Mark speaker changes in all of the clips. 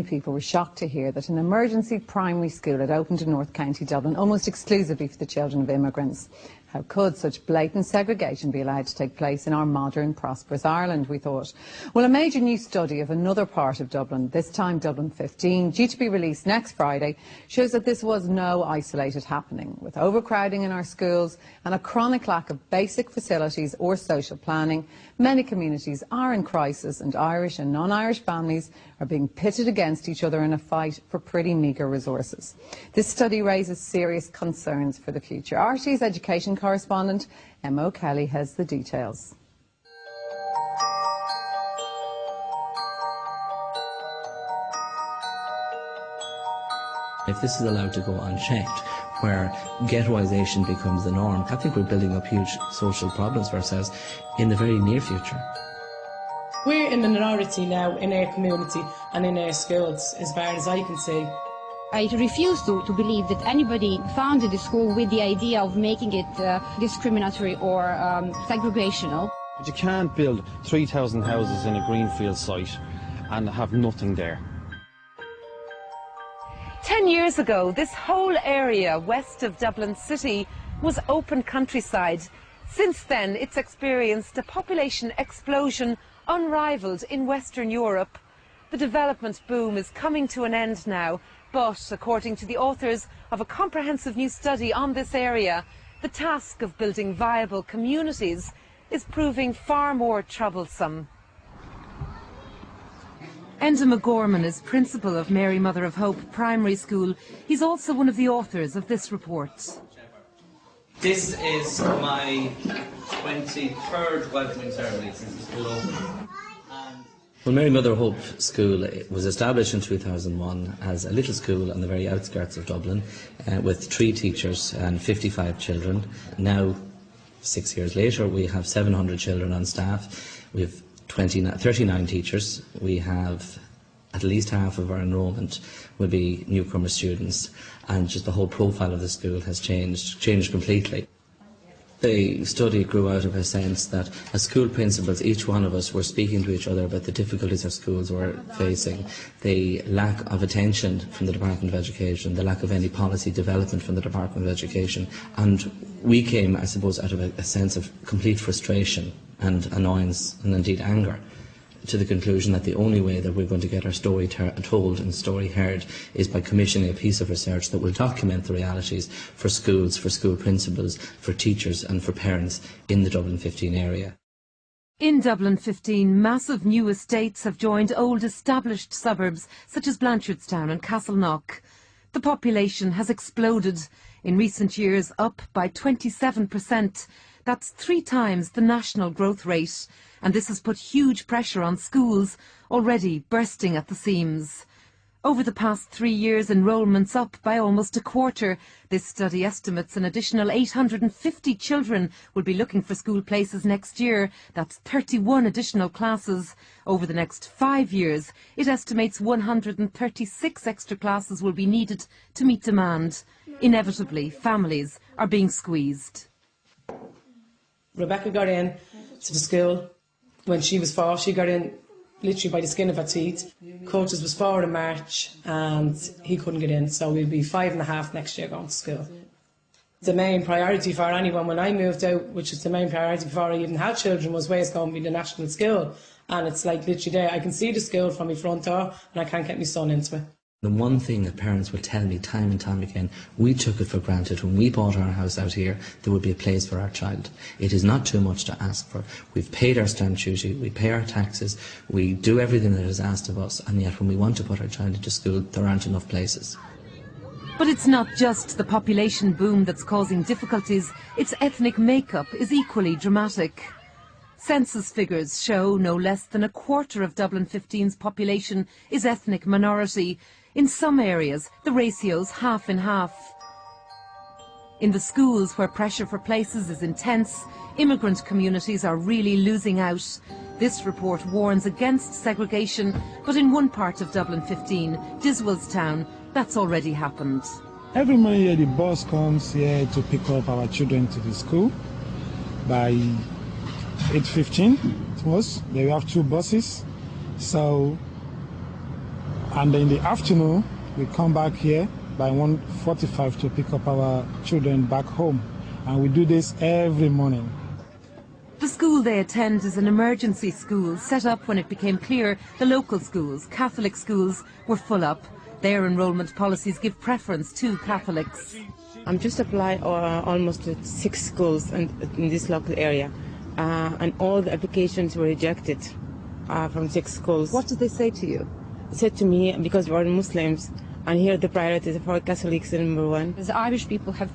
Speaker 1: People were shocked to hear that an emergency primary school had opened in North County Dublin almost exclusively for the children of immigrants. How could such blatant segregation be allowed to take place in our modern, prosperous Ireland, we thought? Well, a major new study of another part of Dublin, this time Dublin 15, due to be released next Friday, shows that this was no isolated happening. With overcrowding in our schools and a chronic lack of basic facilities or social planning, many communities are in crisis, and Irish and non-Irish families are being pitted against each other in a fight for pretty meagre resources. This study raises serious concerns for the future. RT's education correspondent Emma O'Kelly has the details.
Speaker 2: If this is allowed to go unchecked, where ghettoisation becomes the norm, I think we're building up huge social problems for ourselves in the very near future.
Speaker 3: We're a minority now in our community and in our schools, as far as I can see.
Speaker 4: I refuse to believe that anybody founded the school with the idea of making it discriminatory or segregational.
Speaker 5: But you can't build 3,000 houses in a greenfield site and have nothing there.
Speaker 6: 10 years ago, this whole area west of Dublin City was open countryside. Since then, it's experienced a population explosion unrivalled in Western Europe. The development boom is coming to an end now, but according to the authors of a comprehensive new study on this area, the task of building viable communities is proving far more troublesome. Enda McGorman is principal of Mary Mother of Hope Primary School. He's also one of the authors of this report.
Speaker 7: This is my 23rd welcoming ceremony since the school opened.
Speaker 2: Well, Mary Mother of Hope School was established in 2001 as a little school on the very outskirts of Dublin with 3 teachers and 55 children. Now, 6 years later, we have 700 children on staff. We have 39 teachers. We have at least half of our enrolment will be newcomer students, and just the whole profile of the school has changed completely. The study grew out of a sense that as school principals, each one of us were speaking to each other about the difficulties our schools were facing, the lack of attention from the Department of Education, the lack of any policy development from the Department of Education, and we came, I suppose, out of a sense of complete frustration and annoyance and indeed anger, to the conclusion that the only way that we're going to get our story told and story heard is by commissioning a piece of research that will document the realities for schools, for school principals, for teachers and for parents in the Dublin 15 area.
Speaker 6: In Dublin 15, massive new estates have joined old established suburbs such as Blanchardstown and Castleknock. The population has exploded, in recent years up by 27%. That's 3 times the national growth rate. And this has put huge pressure on schools, already bursting at the seams. Over the past 3 years, enrolment's up by almost a quarter. This study estimates an additional 850 children will be looking for school places next year. That's 31 additional classes. Over the next 5 years, it estimates 136 extra classes will be needed to meet demand. Inevitably, families are being squeezed.
Speaker 3: Rebecca got in to the school when she was 4. She got in literally by the skin of her teeth. Coaches was 4 in March and he couldn't get in, so we'll be 5.5 next year going to school. The main priority for anyone when I moved out, which is the main priority before I even had children, was where's going to be the national school. And it's like literally there, I can see the school from my front door and I can't get my son into it.
Speaker 2: The one thing that parents will tell me time and time again, we took it for granted when we bought our house out here, there would be a place for our child. It is not too much to ask for. We've paid our stamp duty, we pay our taxes, we do everything that is asked of us, and yet when we want to put our child into school, there aren't enough places.
Speaker 6: But it's not just the population boom that's causing difficulties, its ethnic makeup is equally dramatic. Census figures show no less than a quarter of Dublin 15's population is ethnic minority. In some areas, the ratio's half in half. In the schools where pressure for places is intense, immigrant communities are really losing out. This report warns against segregation, but in one part of Dublin 15, Diswellstown, that's already happened.
Speaker 8: Every morning the bus comes here to pick up our children to the school. By 8:15 it was. They have 2 buses. So And in the afternoon, we come back here by 1:45 to pick up our children back home. And we do this every morning.
Speaker 6: The school they attend is an emergency school set up when it became clear the local schools, Catholic schools, were full up. Their enrolment policies give preference to Catholics.
Speaker 9: I'm just applied almost to 6 schools in this local area, and all the applications were rejected from 6 schools.
Speaker 6: What did they say to you?
Speaker 9: They said to me, because we're Muslims, and here the priority for Catholics is number 1.
Speaker 4: The Irish people have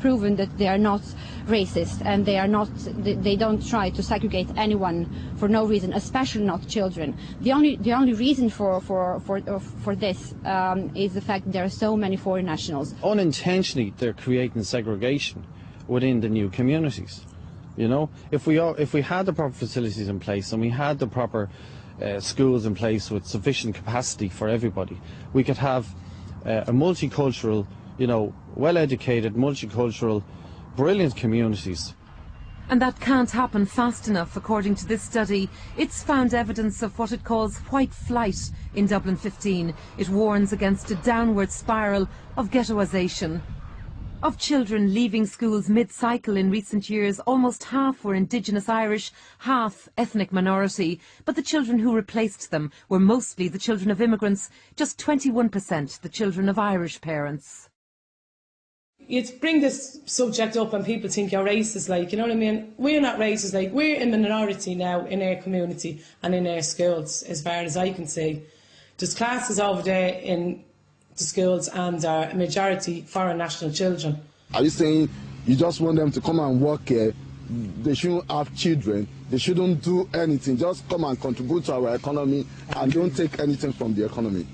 Speaker 4: proven that they are not racist, and they don't try to segregate anyone for no reason, especially not children. The only reason for this is the fact that there are so many foreign nationals.
Speaker 5: Unintentionally, they're creating segregation within the new communities. You know, if we had the proper facilities in place and we had the proper schools in place with sufficient capacity for everybody, we could have a multicultural, you know, well-educated, multicultural, brilliant communities.
Speaker 6: And that can't happen fast enough, according to this study. It's found evidence of what it calls white flight in Dublin 15. It warns against a downward spiral of ghettoisation. Of children leaving schools mid-cycle in recent years, almost half were Indigenous Irish, half ethnic minority. But the children who replaced them were mostly the children of immigrants, just 21% the children of Irish parents.
Speaker 3: You bring this subject up and people think you're racist, like, you know what I mean? We're not racist, like, we're a minority now in our community and in our schools, as far as I can see. There's classes over there in the schools and a majority foreign national children.
Speaker 10: Are you saying you just want them to come and work here? They shouldn't have children, they shouldn't do anything, just come and contribute to our economy and don't take anything from the economy?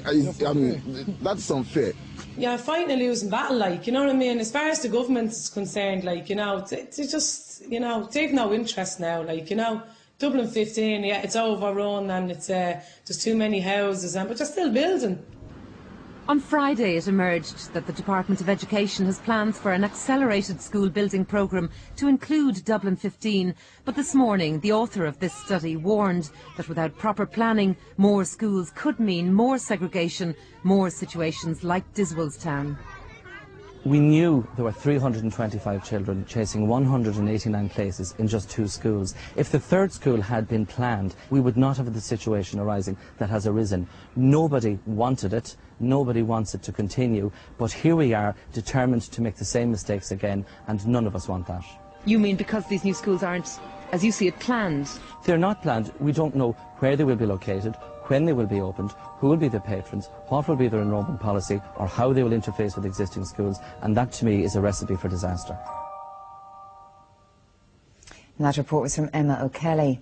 Speaker 10: I mean, that's unfair.
Speaker 3: Yeah, fighting a losing battle, like, you know what I mean? As far as the government is concerned, like, you know, they just, you know, they've no interest now, like, you know, Dublin 15, yeah, it's overrun and it's there's too many houses, but they're still building.
Speaker 6: On Friday it emerged that the Department of Education has plans for an accelerated school building programme to include Dublin 15, but this morning the author of this study warned that without proper planning, more schools could mean more segregation, more situations like Diswellstown.
Speaker 2: We knew there were 325 children chasing 189 places in just 2 schools. If the third school had been planned, we would not have the situation arising that has arisen. Nobody wanted it, nobody wants it to continue, but here we are, determined to make the same mistakes again, and none of us want that.
Speaker 6: You mean because these new schools aren't, as you see it, planned?
Speaker 2: They're not planned. We don't know where they will be located, when they will be opened, who will be the patrons, what will be their enrolment policy, or how they will interface with existing schools, and that to me is a recipe for disaster.
Speaker 11: And that report was from Emma O'Kelly.